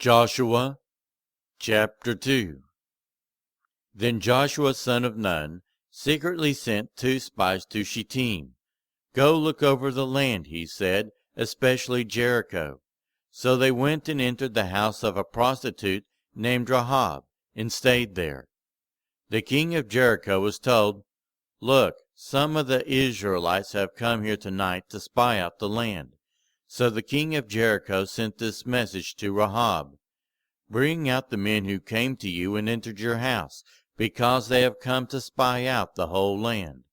Joshua chapter 2. Then Joshua son of Nun secretly sent 2 spies to Shittim. Go look over the land, he said, especially Jericho. So they went and entered the house of a prostitute named Rahab, and stayed there. The king of Jericho was told, "Look, some of the Israelites have come here tonight to spy out the land." So the king of Jericho sent this message to Rahab: "Bring out the men who came to you and entered your house, because they have come to spy out the whole land."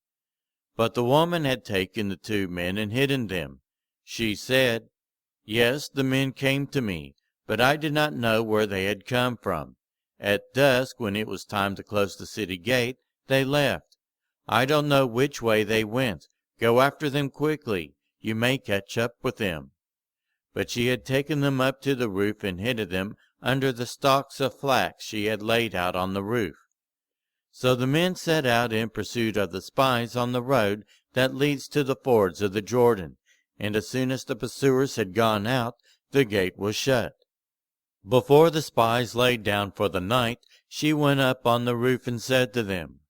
But the woman had taken the 2 men and hidden them. She said, "Yes, the men came to me, but I did not know where they had come from. At dusk, when it was time to close the city gate, they left. I don't know which way they went. Go after them quickly. You may catch up with them." But she had taken them up to the roof and hidden them under the stalks of flax she had laid out on the roof. So the men set out in pursuit of the spies on the road that leads to the fords of the Jordan, and as soon as the pursuers had gone out, the gate was shut. Before the spies lay down for the night, she went up on the roof and said to them,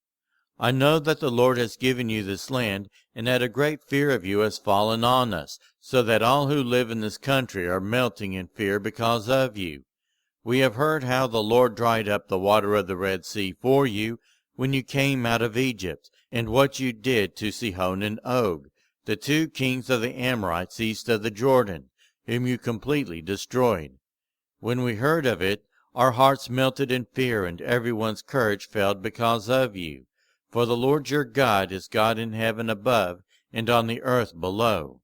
"I know that the Lord has given you this land, and that a great fear of you has fallen on us, so that all who live in this country are melting in fear because of you. We have heard how the Lord dried up the water of the Red Sea for you when you came out of Egypt, and what you did to Sihon and Og, the 2 kings of the Amorites east of the Jordan, whom you completely destroyed. When we heard of it, our hearts melted in fear, and everyone's courage failed because of you. For the Lord your God is God in heaven above and on the earth below.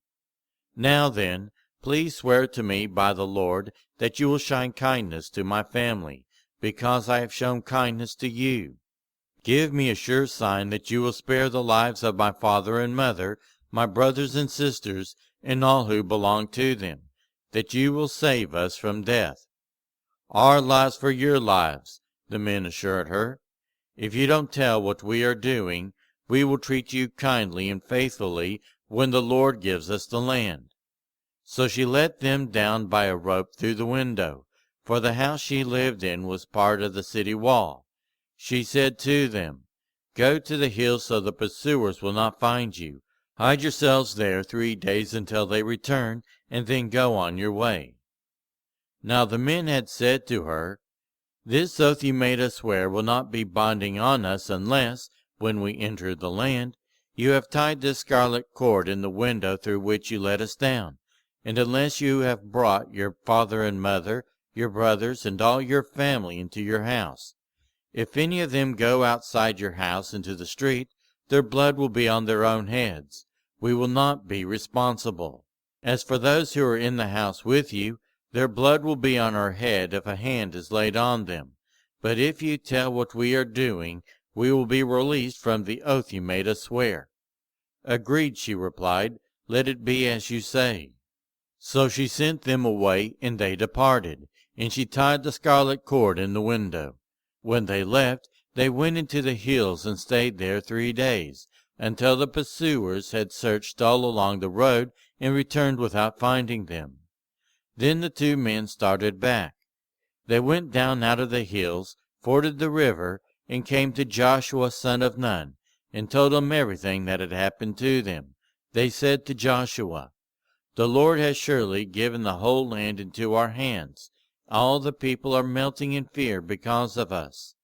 Now then, please swear to me by the Lord that you will show kindness to my family, because I have shown kindness to you. Give me a sure sign that you will spare the lives of my father and mother, my brothers and sisters, and all who belong to them, that you will save us from death." "Our lives for your lives," the men assured her. "If you don't tell what we are doing, we will treat you kindly and faithfully when the Lord gives us the land." So she let them down by a rope through the window, for the house she lived in was part of the city wall. She said to them, "Go to the hills so the pursuers will not find you. Hide yourselves there 3 days until they return, and then go on your way." Now the men had said to her, "This oath you made us swear will not be binding on us unless, when we enter the land, you have tied this scarlet cord in the window through which you let us down, and unless you have brought your father and mother, your brothers, and all your family into your house. If any of them go outside your house into the street, their blood will be on their own heads. We will not be responsible. As for those who are in the house with you, their blood will be on our head if a hand is laid on them. But if you tell what we are doing, we will be released from the oath you made us swear." "Agreed," she replied. "Let it be as you say." So she sent them away, and they departed, and she tied the scarlet cord in the window. When they left, they went into the hills and stayed there 3 days, until the pursuers had searched all along the road and returned without finding them. Then the 2 men started back. They went down out of the hills, forded the river, and came to Joshua son of Nun, and told him everything that had happened to them. They said to Joshua, "The Lord has surely given the whole land into our hands. All the people are melting in fear because of us."